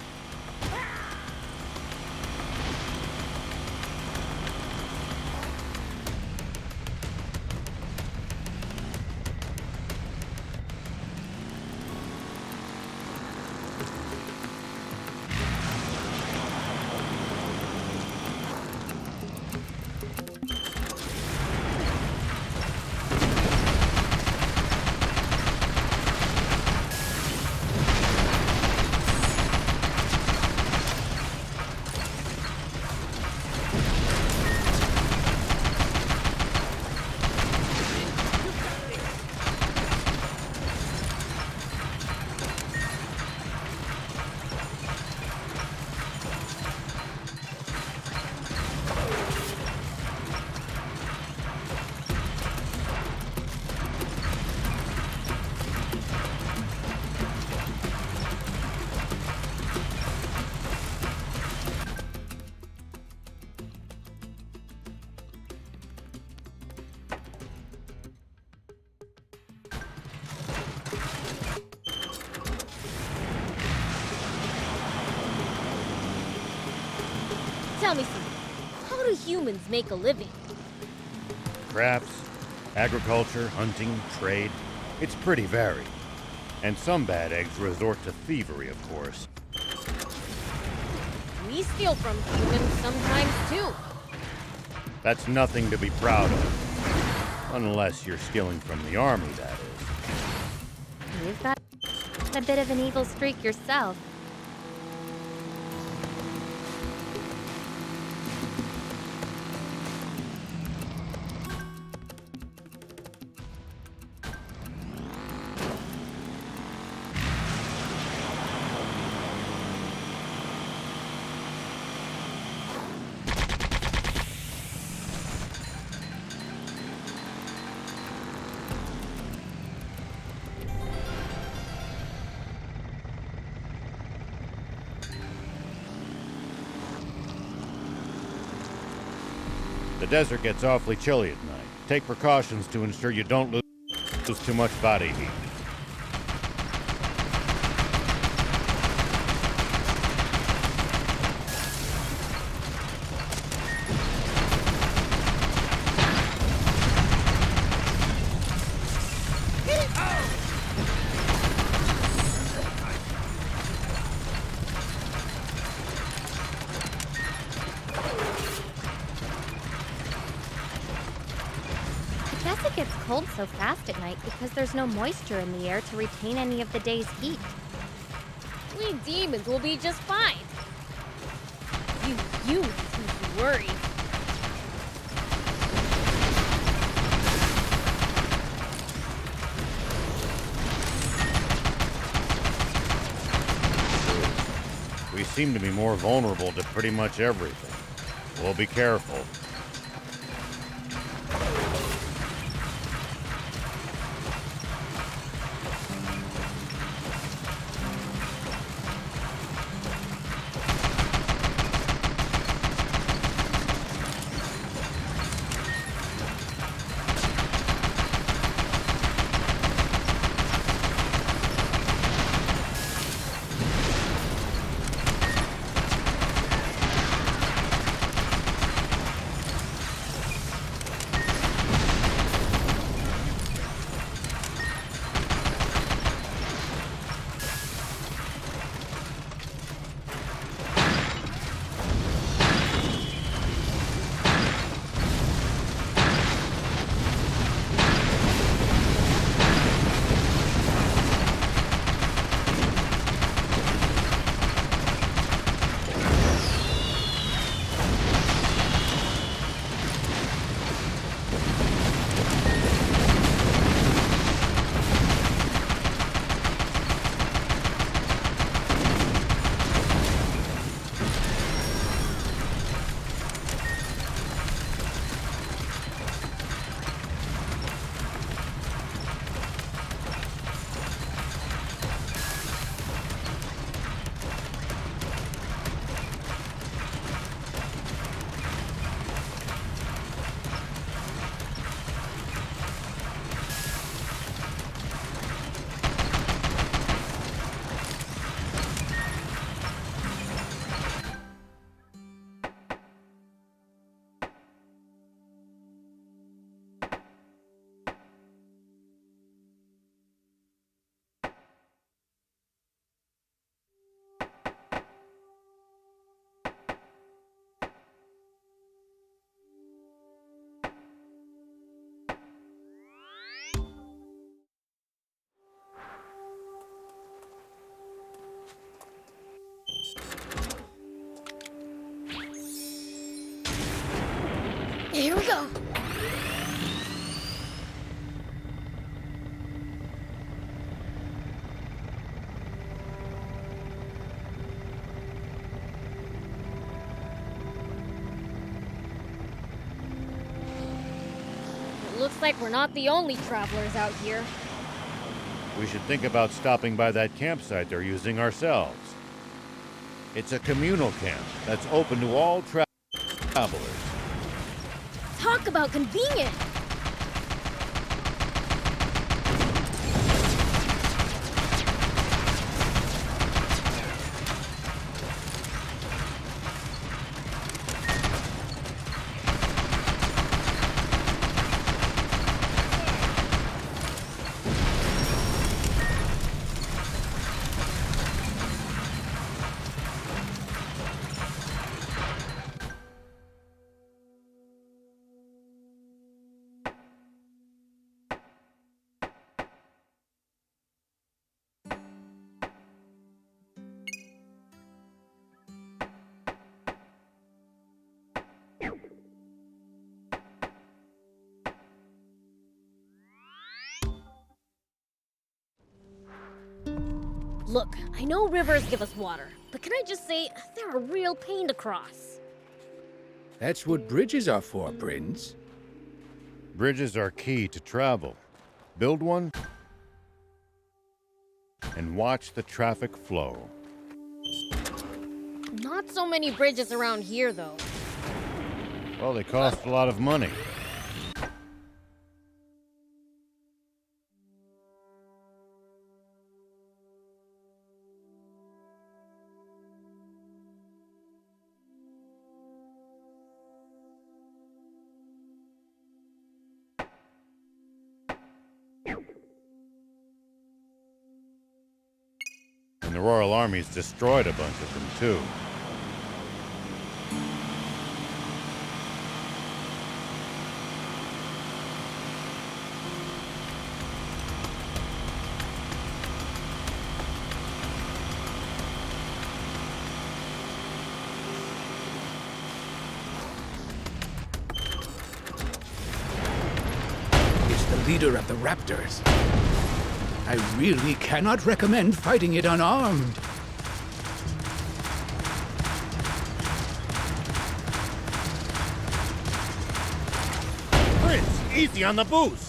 Tell me something. How do humans make a living? Crafts, agriculture, hunting, trade. It's pretty varied. And some bad eggs resort to thievery, of course. We steal from humans sometimes too. That's nothing to be proud of. Unless you're stealing from the army, that is. You've got a bit of an evil streak yourself. The desert gets awfully chilly at night. Take precautions to ensure you don't lose too much body heat. I guess it gets cold so fast at night because there's no moisture in the air to retain any of the day's heat. We demons will be just fine. You seem to worry. We seem to be more vulnerable to pretty much everything. We'll be careful. Here we go. It looks like we're not the only travelers out here. We should think about stopping by that campsite they're using ourselves. It's a communal camp that's open to all travelers. Talk about convenient! Look, I know rivers give us water, but can I just say, they're a real pain to cross. That's what bridges are for, Prince. Bridges are key to travel. Build one and watch the traffic flow. Not so many bridges around here, though. Well, they cost a lot of money. And the Royal Army's destroyed a bunch of them, too. It's the leader of the Raptors. I really cannot recommend fighting it unarmed. Prince, easy on the boost!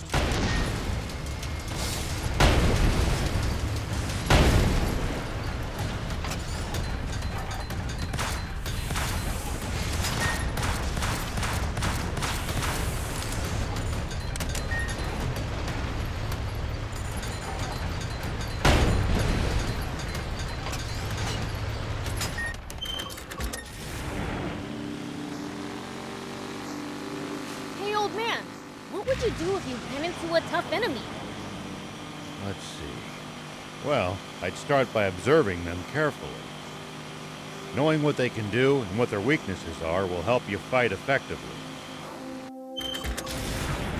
Hey, old man, what would you do if you ran into a tough enemy? Let's see. Well, I'd start by observing them carefully. Knowing what they can do and what their weaknesses are will help you fight effectively.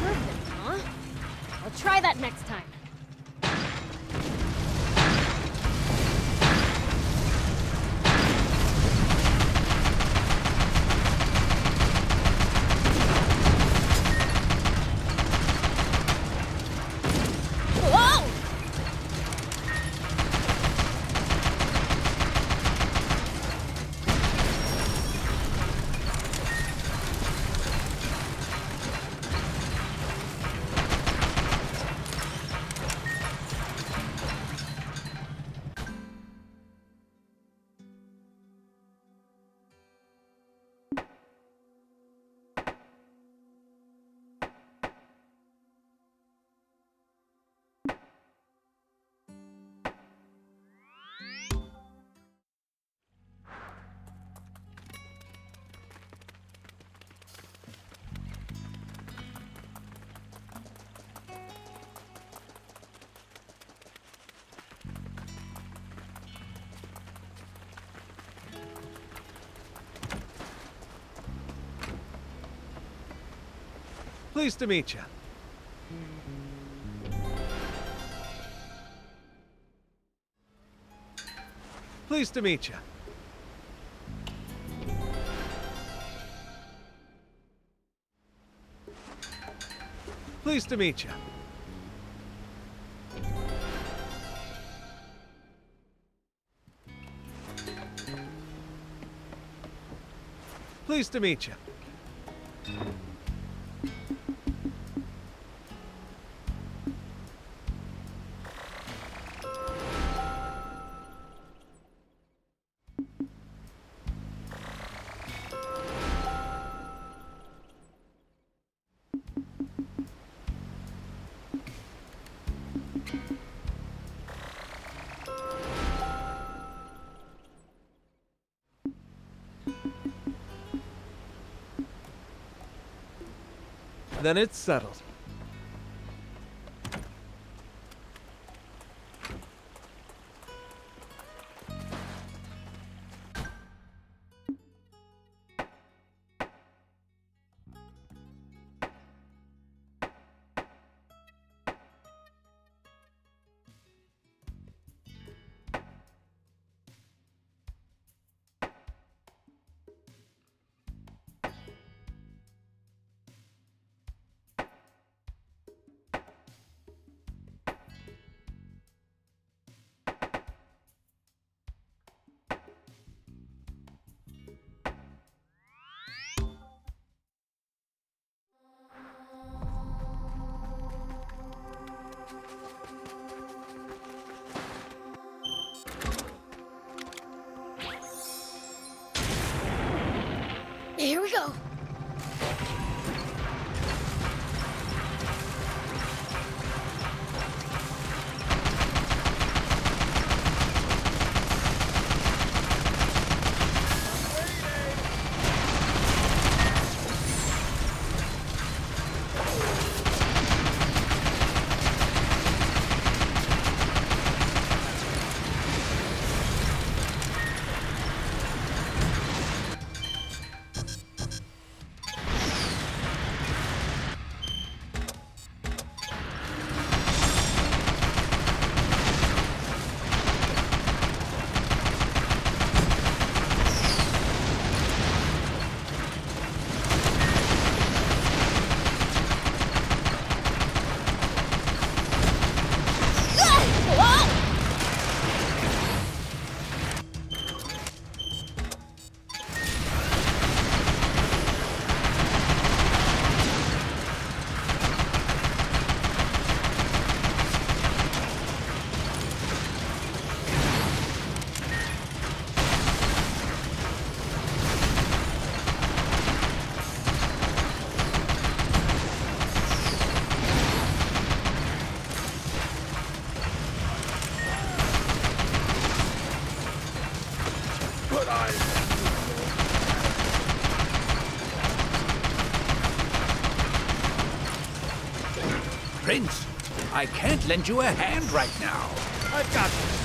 Perfect, huh? I'll try that next time. Whoa! Pleased to meet you. Pleased to meet you. Pleased to meet you. Pleased to meet you. Then it's settled. Here we go. Prince, I can't lend you a hand right now. I've got this.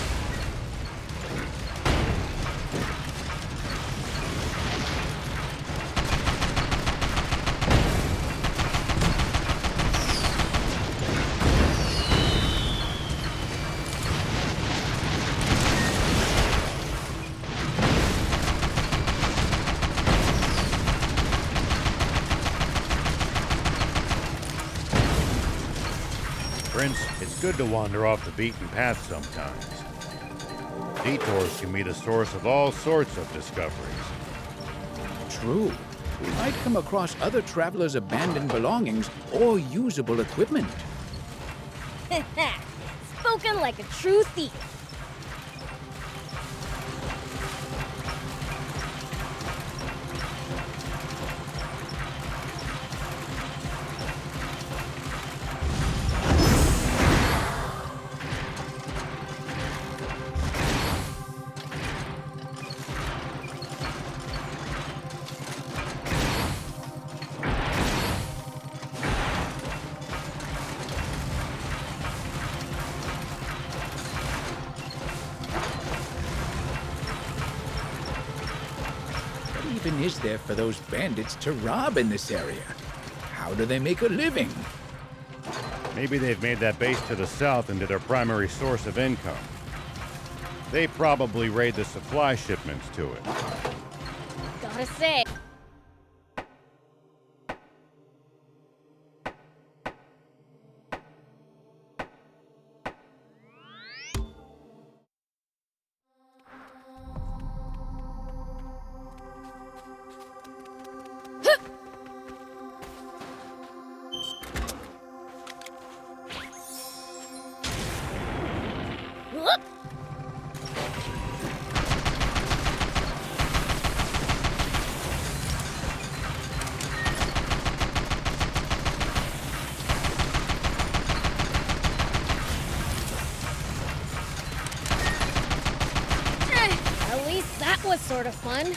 Prince, it's good to wander off the beaten path sometimes. Detours can be the source of all sorts of discoveries. True. We might come across other travelers' abandoned belongings or usable equipment. Spoken like a true thief. Even is there for those bandits to rob in this area? How do they make a living? Maybe they've made that base to the south into their primary source of income. They probably raid the supply shipments to it. Gotta say. sort of fun.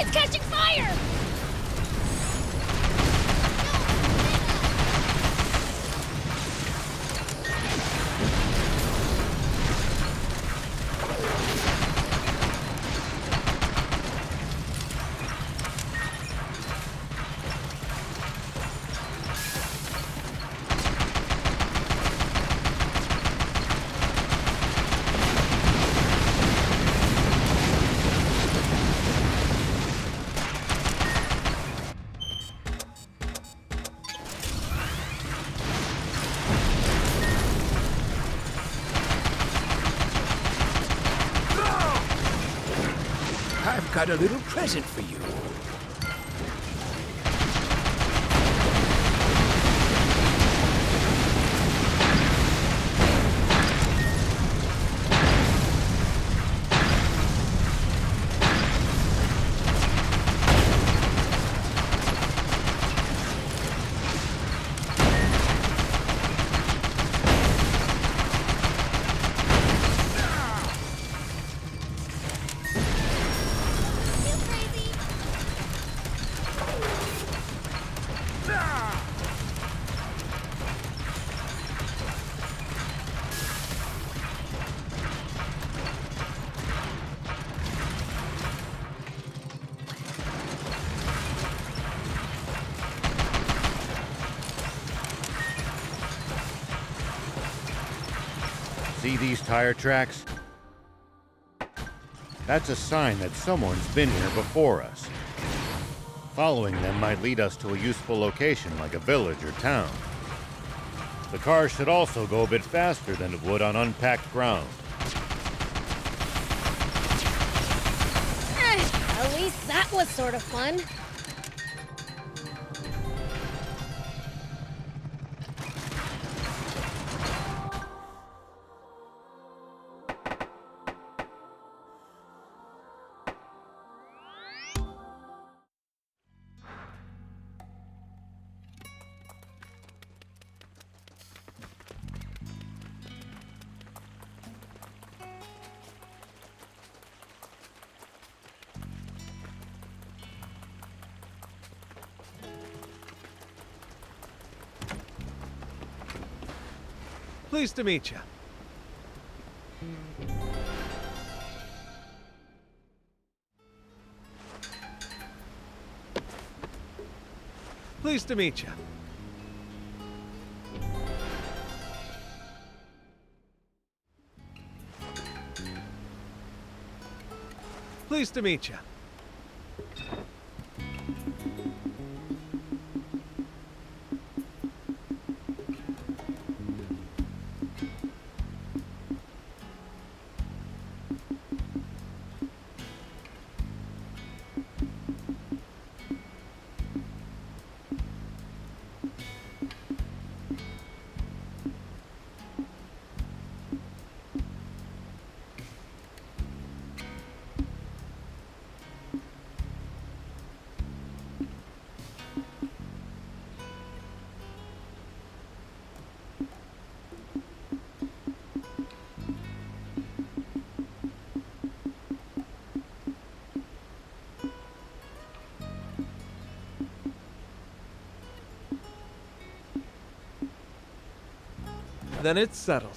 It's catching fire! I've got a little present for you. See these tire tracks? That's a sign that someone's been here before us. Following them might lead us to a useful location like a village or town. The car should also go a bit faster than it would on unpacked ground. At least that was sort of fun. Pleased to meet you. Pleased to meet you. Pleased to meet you. Then it's settled.